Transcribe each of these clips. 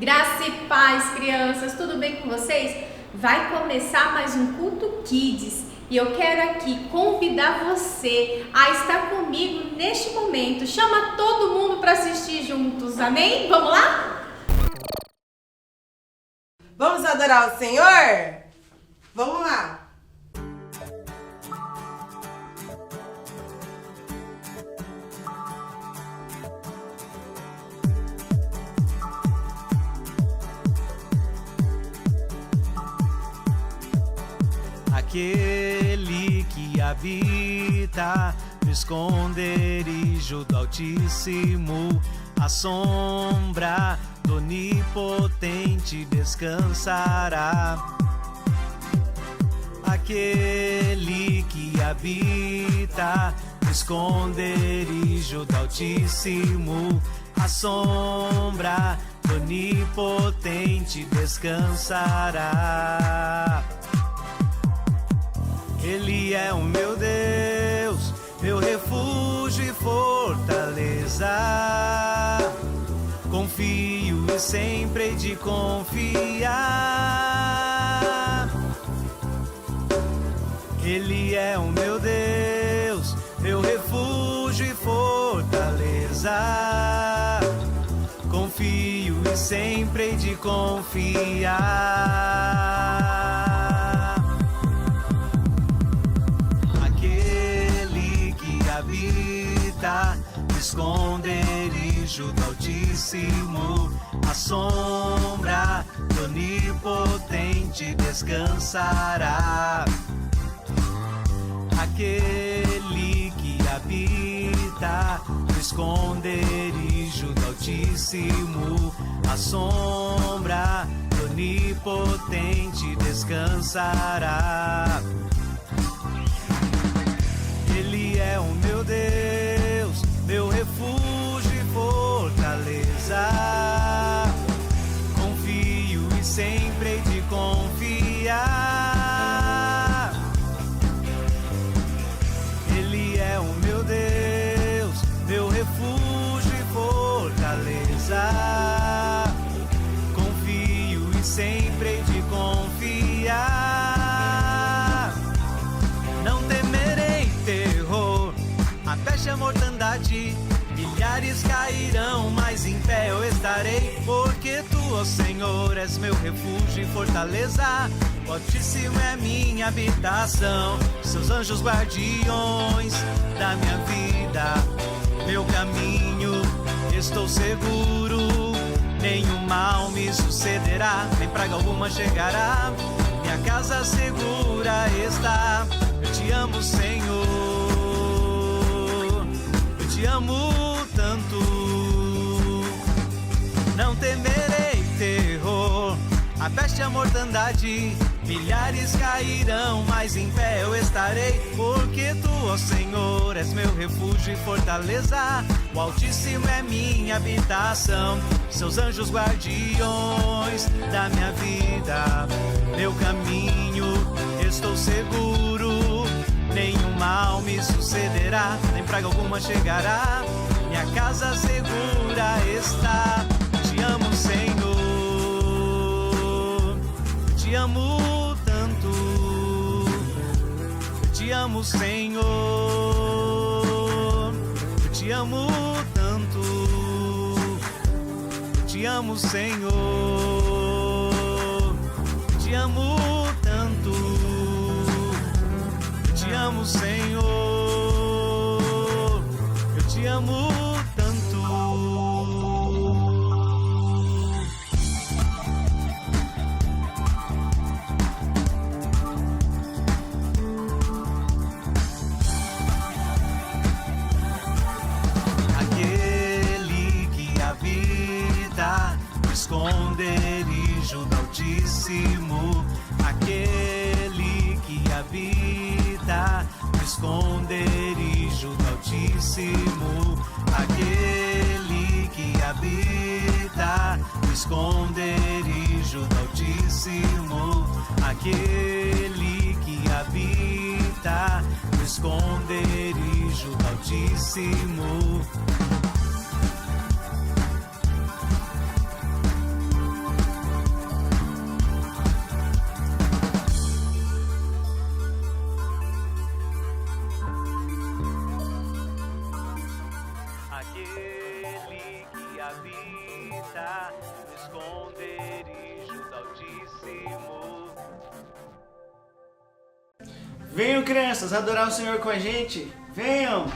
Graça e paz, crianças, tudo bem com vocês? Vai começar mais um Culto Kids e eu quero aqui convidar você a estar comigo neste momento. Chama todo mundo para assistir juntos, amém? Vamos lá? Vamos adorar o Senhor? Vamos lá! Aquele que habita no esconderijo do Altíssimo, à sombra do Onipotente descansará. Aquele que habita no esconderijo do Altíssimo, à sombra do Onipotente descansará. Ele é o meu Deus, meu refúgio e fortaleza. Confio e sempre hei de confiar. Ele é o meu Deus, meu refúgio e fortaleza. Confio e sempre hei de confiar. Habita no esconderijo do Altíssimo, à sombra do Onipotente descansará. Aquele que habita no esconderijo do Altíssimo, à sombra do Onipotente descansará. Ele é o meu Deus, meu refúgio e fortaleza. Confio e sempre hei de confiar. Ele é o meu Deus, meu refúgio e fortaleza. Confio e sempre hei de confiar. Não temerei terror, a peste e a mortandade, milhares cairão, mas em pé eu estarei, porque tu, ó Senhor, és meu refúgio e fortaleza. O Altíssimo é minha habitação, seus anjos guardiões da minha vida, meu caminho, estou seguro, nenhum mal me sucederá, nem praga alguma chegará, minha casa segura está. Eu te amo, Senhor, eu te amo tanto. Não temerei terror, a peste e a mortandade, milhares cairão, mas em pé eu estarei, porque tu, ó Senhor, és meu refúgio e fortaleza. O Altíssimo é minha habitação, seus anjos guardiões da minha vida, meu caminho, estou seguro, nenhum mal me sucederá, nem praga alguma chegará, minha casa segura está. Te amo, Senhor, te amo tanto, te amo, Senhor, te amo tanto, te amo, Senhor, te amo tanto, te amo, Senhor, eu te amo tanto. Aquele que habita no esconderijo do Altíssimo, aquele que habita no esconderijo do Altíssimo, aquele que habita no esconderijo do Altíssimo, aquele que habita no esconderijo do Altíssimo. esconderijos do Altíssimo. Venham, crianças, adorar o Senhor com a gente. Venham!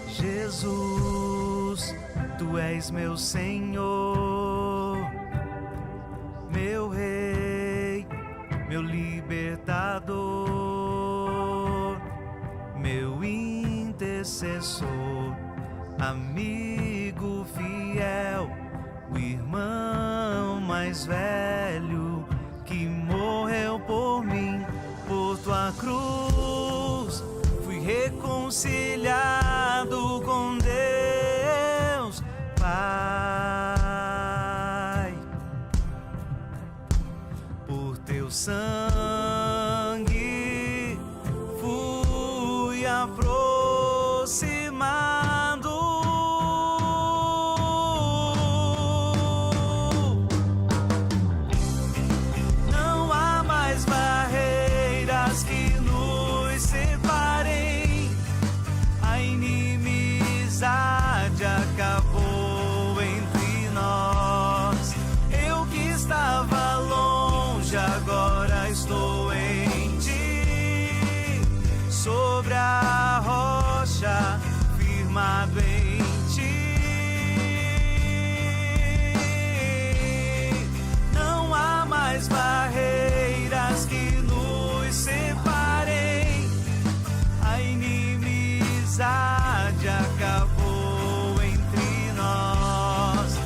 Jesus, Tu és meu Senhor, meu Rei, meu libertador, meu intercessor, amigo fiel, o irmão mais velho que morreu por mim. Por Tua cruz fui reconciliado com Deus Pai. Por Teu sangue fui aproximado. Não há mais barreiras que nos separem. A inimizade acabou entre nós. Eu que estava longe, agora estou em Ti. Sobre a rocha, firmado em Ti. Não há mais barreiras que nos separem. A inimizade acabou entre nós.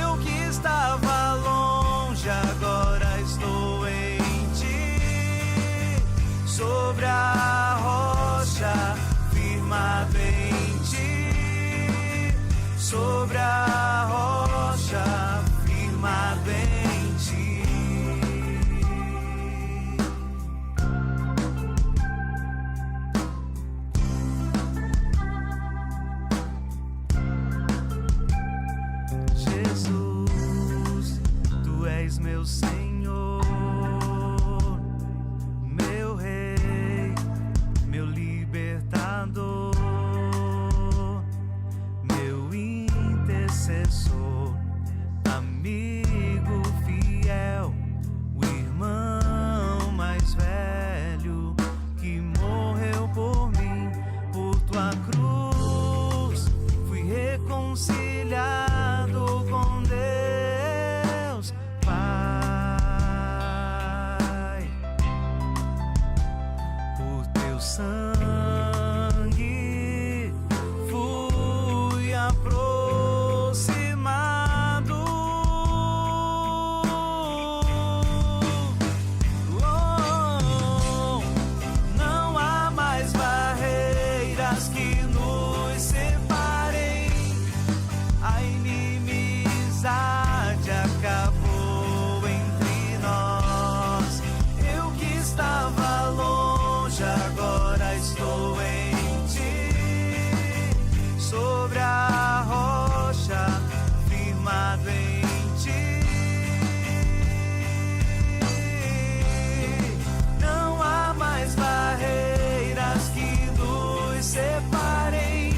Eu que estava longe, agora estou em Ti. Sobre a rocha, firmado em Ti. Sobre a rocha, firmado em Ti. Jesus, Tu és meu Senhor, meu Rei, meu libertador, meu intercessor, amigo fiel, o irmão mais velho que morreu por mim. Por Tua cruz fui reconciliado com Deus Pai. Por Teu sangue fui aproximado. Oh, não há mais barreiras que nos separem. A inimizade acabou entre nós. Eu que estava longe, agora estou em Ti. Sobre a rocha, firmado em Ti. Não há mais barreiras que nos separem.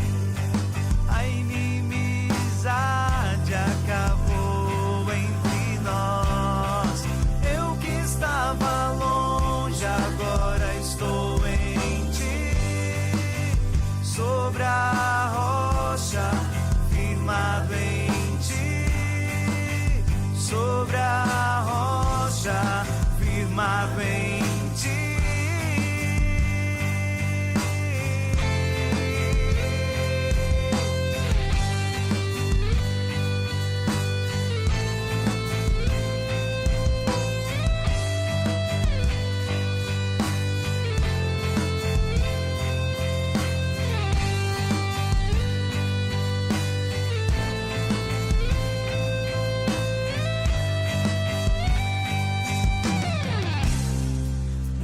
A inimizade acabou entre nós. Eu que estava longe, agora estou em Ti. Sobre a rocha, firmado em Ti. Sobre a rocha, firmado em Ti.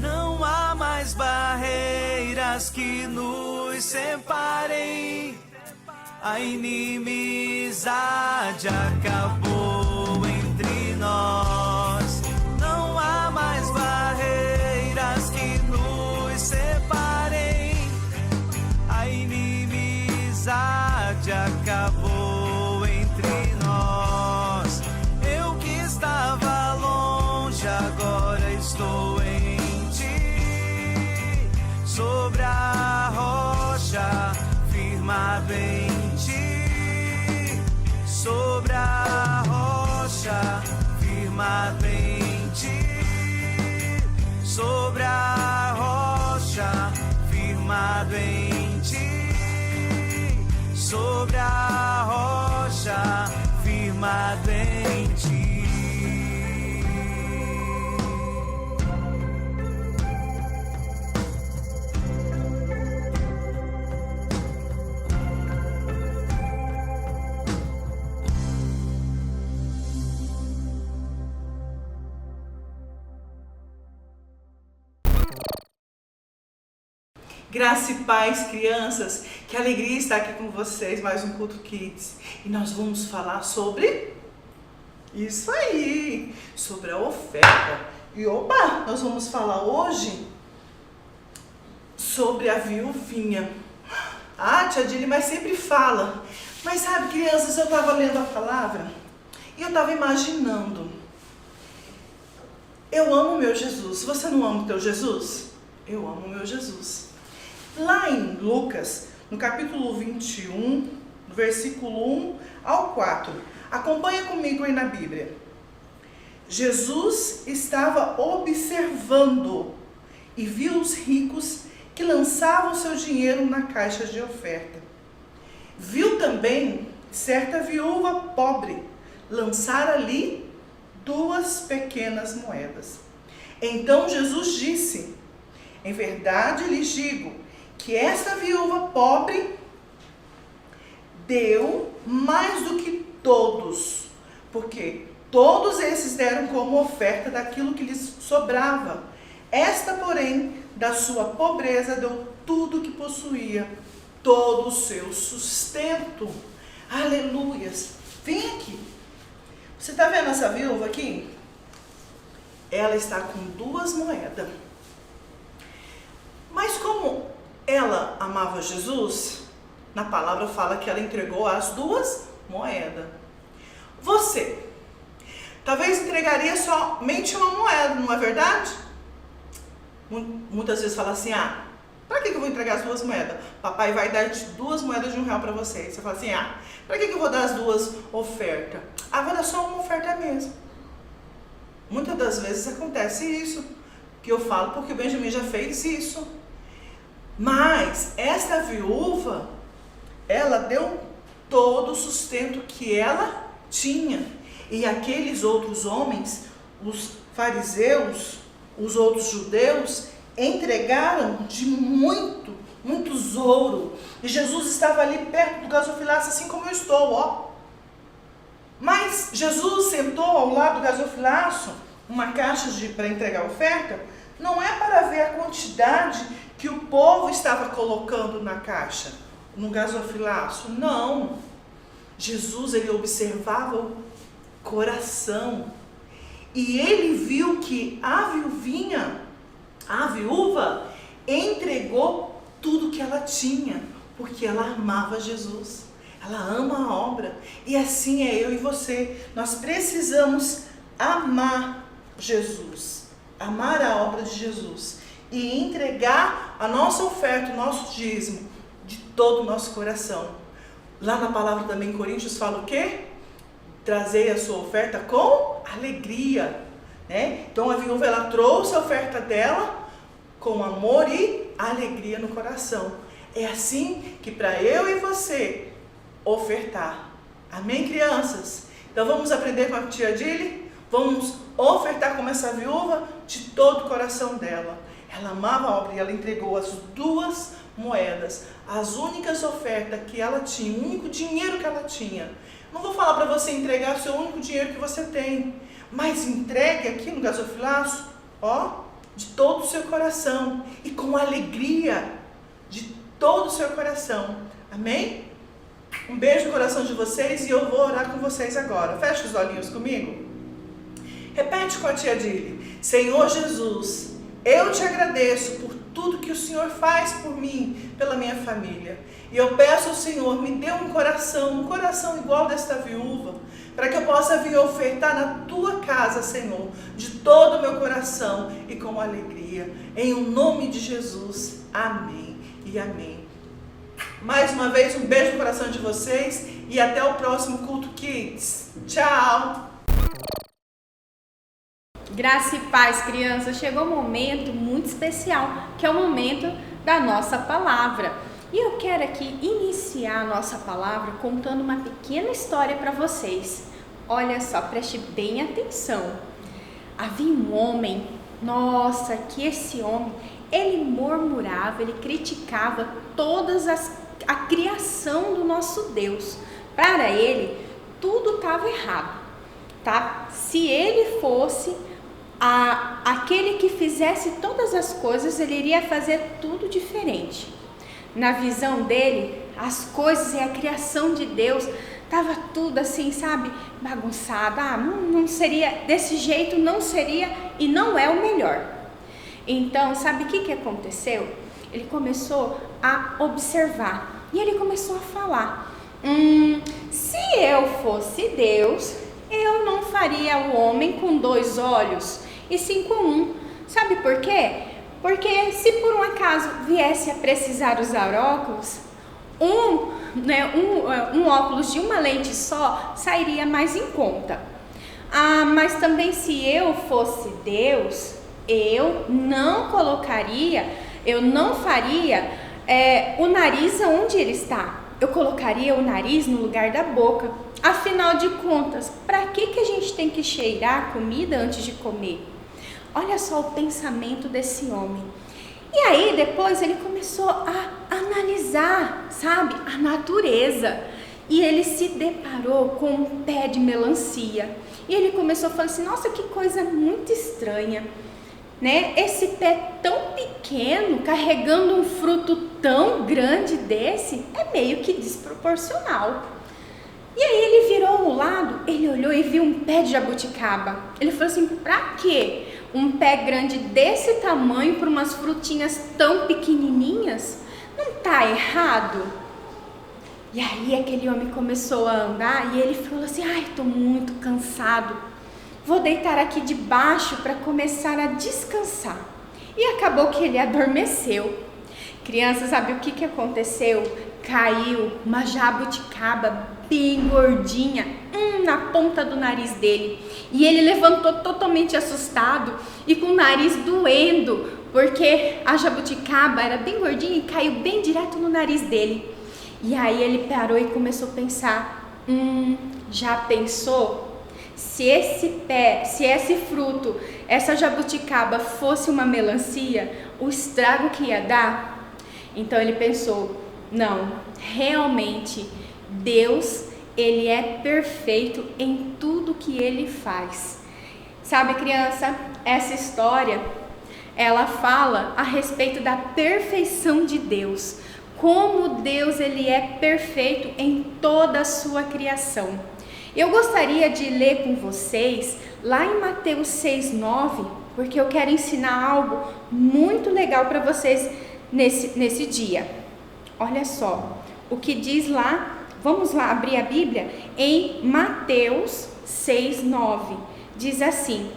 Não há mais barreiras que nos separem. A inimizade acabou entre nós. Não há mais barreiras que nos separem. A inimizade amizade acabou entre nós. Eu que estava longe, agora estou em ti. Sobre a rocha, firmado em ti. Sobre a rocha, firmado em ti. Sobre a rocha, firmado em ti. Sobre a rocha, firmado em ti. Graça e paz, crianças, que alegria estar aqui com vocês, mais um Culto Kids. E nós vamos falar sobre isso aí, sobre a oferta. E opa, nós vamos falar hoje sobre a viuvinha. Ah, tia Dili, mas sempre fala. Mas sabe, crianças, eu estava lendo a palavra e eu estava imaginando. Eu amo o meu Jesus. Você não ama o teu Jesus? Eu amo o meu Jesus. Lá em Lucas, no capítulo 21, no versículo 1 ao 4, acompanha comigo aí na Bíblia. Jesus estava observando e viu os ricos que lançavam seu dinheiro na caixa de oferta. Viu também certa viúva pobre lançar ali 2 pequenas moedas. Então Jesus disse: em verdade lhes digo, que esta viúva pobre deu mais do que todos, porque todos esses deram como oferta daquilo que lhes sobrava. Esta, porém, da sua pobreza deu tudo o que possuía, todo o seu sustento. Aleluias! Vem aqui. Você está vendo essa viúva aqui? Ela está com 2 moedas. Mas como ela amava Jesus, na palavra fala que ela entregou as 2 moedas. Você, talvez entregaria somente uma moeda, não é verdade? Muitas vezes fala assim, para que eu vou entregar as 2 moedas? Papai vai dar 2 moedas de R$1 para você. Você fala assim, para que eu vou dar as 2 ofertas? Vou dar só uma oferta mesmo. Muitas das vezes acontece isso, que eu falo porque o Benjamin já fez isso. Mas esta viúva, ela deu todo o sustento que ela tinha. E aqueles outros homens, os fariseus, os outros judeus, entregaram de muito tesouro. E Jesus estava ali perto do gasofilaço, assim como eu estou, Mas Jesus sentou ao lado do gasofilaço, uma caixa para entregar a oferta, não é para ver a quantidade que o povo estava colocando na caixa, no gasofilaço. Não. Jesus, ele observava o coração. E ele viu que a viúva, entregou tudo que ela tinha, porque ela amava Jesus. Ela ama a obra. E assim é eu e você. Nós precisamos amar Jesus. Amar a obra de Jesus. E entregar a nossa oferta, o nosso dízimo, de todo o nosso coração. Lá na palavra também em Coríntios fala o quê? Trazei a sua oferta com alegria. Né? Então a viúva, ela trouxe a oferta dela com amor e alegria no coração. É assim que para eu e você ofertar. Amém, crianças? Então vamos aprender com a tia Dili? Vamos ofertar como essa viúva de todo o coração dela. Ela amava a obra e ela entregou as 2 moedas, as únicas ofertas que ela tinha, o único dinheiro que ela tinha. Não vou falar para você entregar o seu único dinheiro que você tem, mas entregue aqui no gasofilaço, de todo o seu coração e com alegria de todo o seu coração. Amém? Um beijo no coração de vocês e eu vou orar com vocês agora. Fecha os olhinhos comigo. Repete com a tia Dili. Senhor Jesus, eu te agradeço por tudo que o Senhor faz por mim, pela minha família. E eu peço ao Senhor, me dê um coração igual desta viúva, para que eu possa vir ofertar na tua casa, Senhor, de todo o meu coração e com alegria. Em o nome de Jesus. Amém e amém. Mais uma vez, um beijo no coração de vocês e até o próximo Culto Kids. Tchau! Graça e paz, crianças. Chegou um momento muito especial, que é o momento da nossa palavra. E eu quero aqui iniciar a nossa palavra contando uma pequena história para vocês. Olha só, preste bem atenção. Havia um homem, nossa, que esse homem, ele murmurava, ele criticava a criação do nosso Deus. Para ele, tudo estava errado, tá? Se ele fosse aquele que fizesse todas as coisas, ele iria fazer tudo diferente. Na visão dele, as coisas e a criação de Deus estava tudo assim, sabe, bagunçado. Não seria desse jeito, não seria e não é o melhor. Então, sabe o que aconteceu? Ele começou a observar e ele começou a falar: se eu fosse Deus, eu não faria o homem com 2 olhos e sim com 1. Sabe por quê? Porque se por um acaso viesse a precisar usar óculos, um óculos de uma lente só sairia mais em conta. Mas também se eu fosse Deus, eu não faria o nariz onde ele está. Eu colocaria o nariz no lugar da boca. Afinal de contas, para que a gente tem que cheirar a comida antes de comer? Olha só o pensamento desse homem. E aí depois ele começou a analisar, sabe, a natureza. E ele se deparou com um pé de melancia. E ele começou a falar assim: nossa, que coisa muito estranha, né? Esse pé tão pequeno, carregando um fruto tão grande desse, é meio que desproporcional. E aí ele virou o lado, ele olhou e viu um pé de jabuticaba. Ele falou assim: pra quê? Um pé grande desse tamanho para umas frutinhas tão pequenininhas? Não tá errado? E aí aquele homem começou a andar e ele falou assim: ai, tô muito cansado. Vou deitar aqui debaixo para começar a descansar. E acabou que ele adormeceu. Crianças, sabe o que aconteceu? Caiu uma jabuticaba bem gordinha na ponta do nariz dele. E ele levantou totalmente assustado e com o nariz doendo, porque a jabuticaba era bem gordinha e caiu bem direto no nariz dele. E aí ele parou e começou a pensar: já pensou? Se esse fruto, essa jabuticaba fosse uma melancia, o estrago que ia dar? Então ele pensou: não, realmente Deus, ele é perfeito em tudo que ele faz. Sabe, criança, essa história, ela fala a respeito da perfeição de Deus. Como Deus, ele é perfeito em toda a sua criação. Eu gostaria de ler com vocês lá em Mateus 6:9, porque eu quero ensinar algo muito legal para vocês nesse dia. Olha só o que diz lá. Vamos lá abrir a Bíblia em Mateus 6:9. Diz assim: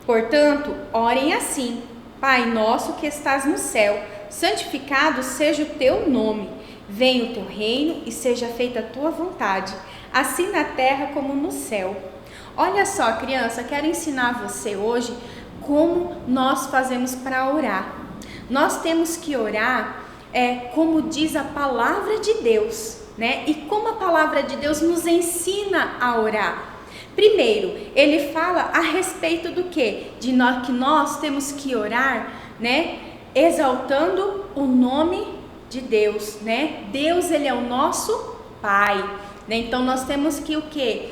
portanto, orem assim: Pai nosso que estás no céu, santificado seja o teu nome. Venha o teu reino e seja feita a tua vontade, assim na terra como no céu. Olha só, criança, quero ensinar você hoje como nós fazemos para orar. Nós temos que orar como diz a palavra de Deus, né? E como a palavra de Deus nos ensina a orar. Primeiro, ele fala a respeito do quê? Que nós temos que orar, né? Exaltando o nome de Deus, né? Deus, ele é o nosso Pai, né? Então nós temos que o quê?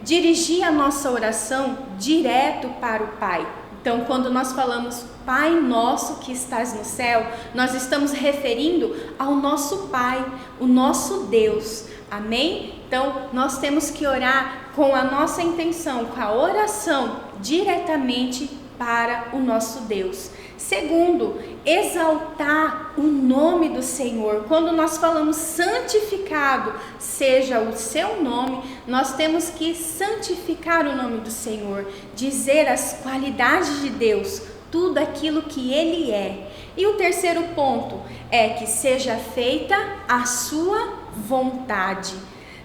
Dirigir a nossa oração direto para o Pai. Então, quando nós falamos Pai nosso que estás no céu, nós estamos referindo ao nosso Pai, o nosso Deus. Amém? Então, nós temos que orar com a nossa intenção, com a oração diretamente para o nosso Deus. Segundo, exaltar o nome do Senhor. Quando nós falamos santificado seja o seu nome, nós temos que santificar o nome do Senhor, dizer as qualidades de Deus, tudo aquilo que Ele é. E o terceiro ponto é que seja feita a sua vontade.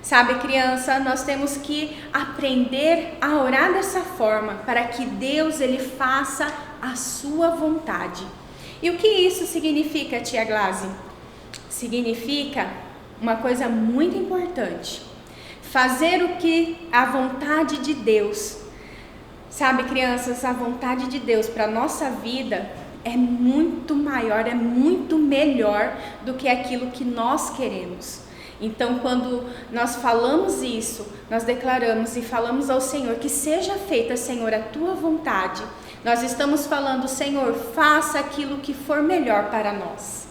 Sabe, criança, nós temos que aprender a orar dessa forma, para que Deus ele faça a sua vontade. E o que isso significa, tia Glaze? Significa uma coisa muito importante: fazer o que a vontade de Deus. Sabe, crianças, a vontade de Deus para a nossa vida é muito maior, é muito melhor do que aquilo que nós queremos. Então, quando nós falamos isso, nós declaramos e falamos ao Senhor que seja feita, Senhor, a tua vontade. Nós estamos falando, Senhor, faça aquilo que for melhor para nós.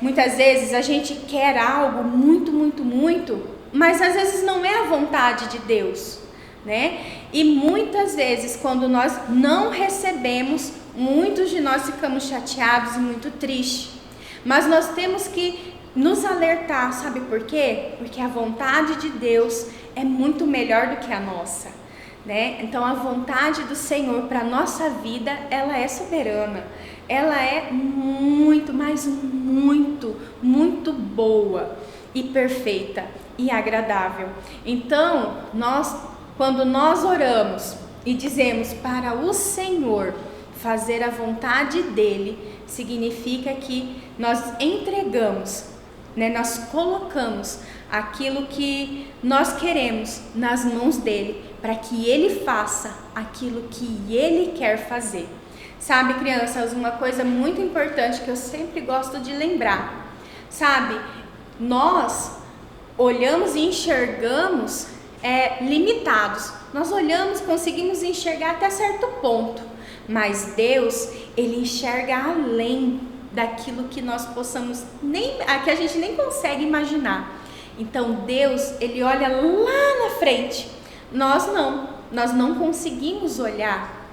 Muitas vezes a gente quer algo muito, mas às vezes não é a vontade de Deus, né? E muitas vezes, quando nós não recebemos, muitos de nós ficamos chateados e muito tristes. Mas nós temos que nos alertar, sabe por quê? Porque a vontade de Deus é muito melhor do que a nossa, né? Então a vontade do Senhor para a nossa vida, ela é soberana, ela é muito, mas muito boa e perfeita e agradável. Então, quando nós oramos e dizemos para o Senhor fazer a vontade dele, significa que nós entregamos, né, nós colocamos aquilo que nós queremos nas mãos dele, para que ele faça aquilo que ele quer fazer. Sabe, crianças, uma coisa muito importante que eu sempre gosto de lembrar, sabe, nós olhamos e enxergamos limitados, nós olhamos, conseguimos enxergar até certo ponto, mas Deus, ele enxerga além daquilo que nós possamos, que a gente nem consegue imaginar. Então Deus, ele olha lá na frente, nós não conseguimos olhar,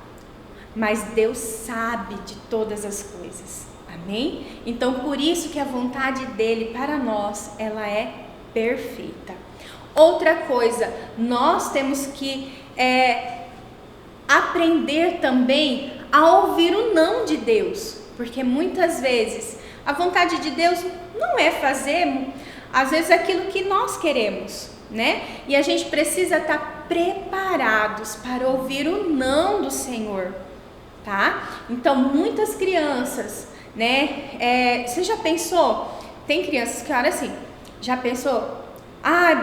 mas Deus sabe de todas as coisas, amém? Então por isso que a vontade dele para nós, ela é perfeita. Outra coisa, nós temos que aprender também a ouvir o não de Deus, porque muitas vezes a vontade de Deus não é fazer, às vezes, aquilo que nós queremos, né? E a gente precisa estar preparados para ouvir o não do Senhor, tá? Então, muitas crianças, né? Você já pensou? Tem crianças que olham assim, já pensou?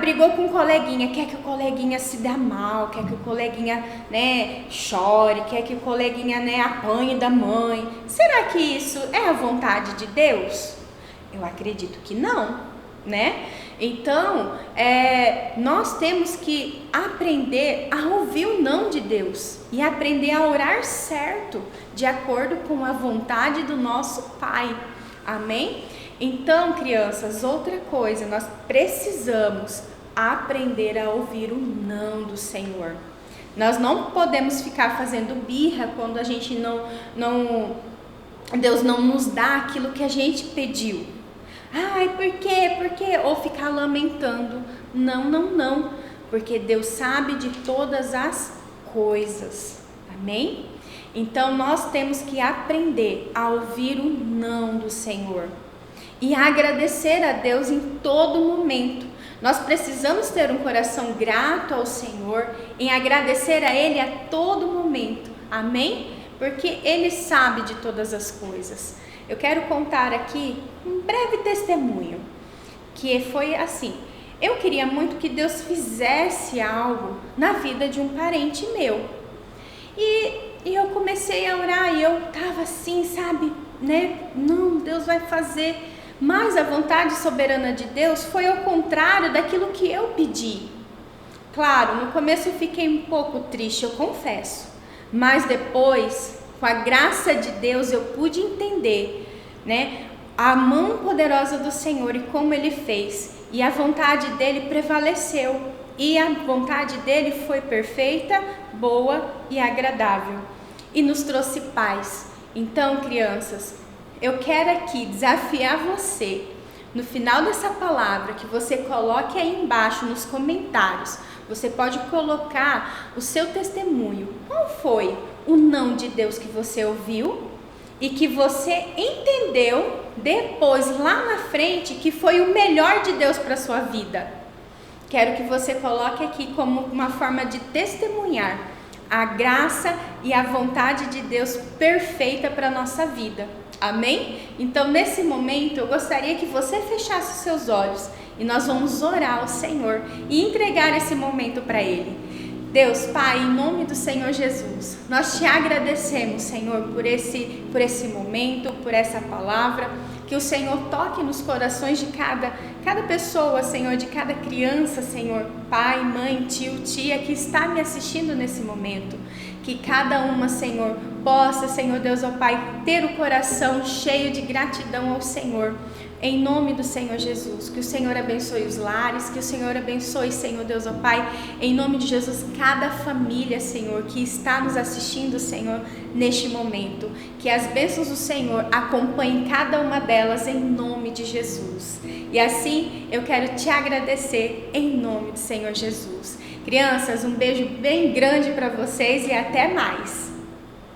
Brigou com um coleguinha, quer que o coleguinha se dê mal, quer que o coleguinha, né, chore, quer que o coleguinha, né, apanhe da mãe. Será que isso é a vontade de Deus? Eu acredito que não, né? Então, nós temos que aprender a ouvir o não de Deus e aprender a orar certo, de acordo com a vontade do nosso Pai. Amém? Então, crianças, outra coisa, nós precisamos aprender a ouvir o não do Senhor. Nós não podemos ficar fazendo birra quando a gente Deus não nos dá aquilo que a gente pediu. Por quê? Por quê? Ou ficar lamentando. Não. Porque Deus sabe de todas as coisas. Amém? Então, nós temos que aprender a ouvir o não do Senhor e agradecer a Deus em todo momento. Nós precisamos ter um coração grato ao Senhor, em agradecer a Ele a todo momento, amém? Porque Ele sabe de todas as coisas. Eu quero contar aqui um breve testemunho, que foi assim: eu queria muito que Deus fizesse algo na vida de um parente meu, e eu comecei a orar, e eu estava assim, sabe, né? Não, Deus vai fazer. Mas a vontade soberana de Deus foi ao contrário daquilo que eu pedi. Claro, no começo eu fiquei um pouco triste, eu confesso. Mas depois, com a graça de Deus, eu pude entender, né, a mão poderosa do Senhor e como Ele fez. E a vontade dEle prevaleceu. E a vontade dEle foi perfeita, boa e agradável. e nos trouxe paz. Então, crianças, eu quero aqui desafiar você, no final dessa palavra, que você coloque aí embaixo nos comentários. Você pode colocar o seu testemunho. Qual foi o não de Deus que você ouviu e que você entendeu depois, lá na frente, que foi o melhor de Deus para a sua vida? Quero que você coloque aqui como uma forma de testemunhar a graça e a vontade de Deus perfeita para a nossa vida. Amém? Então, nesse momento, eu gostaria que você fechasse os seus olhos e nós vamos orar ao Senhor e entregar esse momento para Ele. Deus, Pai, em nome do Senhor Jesus, nós te agradecemos, Senhor, por esse momento, por essa palavra. Que o Senhor toque nos corações de cada pessoa, Senhor, de cada criança, Senhor, pai, mãe, tio, tia, que está me assistindo nesse momento. Que cada uma, Senhor, possa, Senhor Deus, ó Pai, ter o coração cheio de gratidão ao Senhor. Em nome do Senhor Jesus, que o Senhor abençoe os lares, que o Senhor abençoe, Senhor Deus, ó Pai, em nome de Jesus, cada família, Senhor, que está nos assistindo, Senhor, neste momento. Que as bênçãos do Senhor acompanhem cada uma delas em nome de Jesus. E assim, eu quero te agradecer em nome do Senhor Jesus. Crianças, um beijo bem grande para vocês e até mais.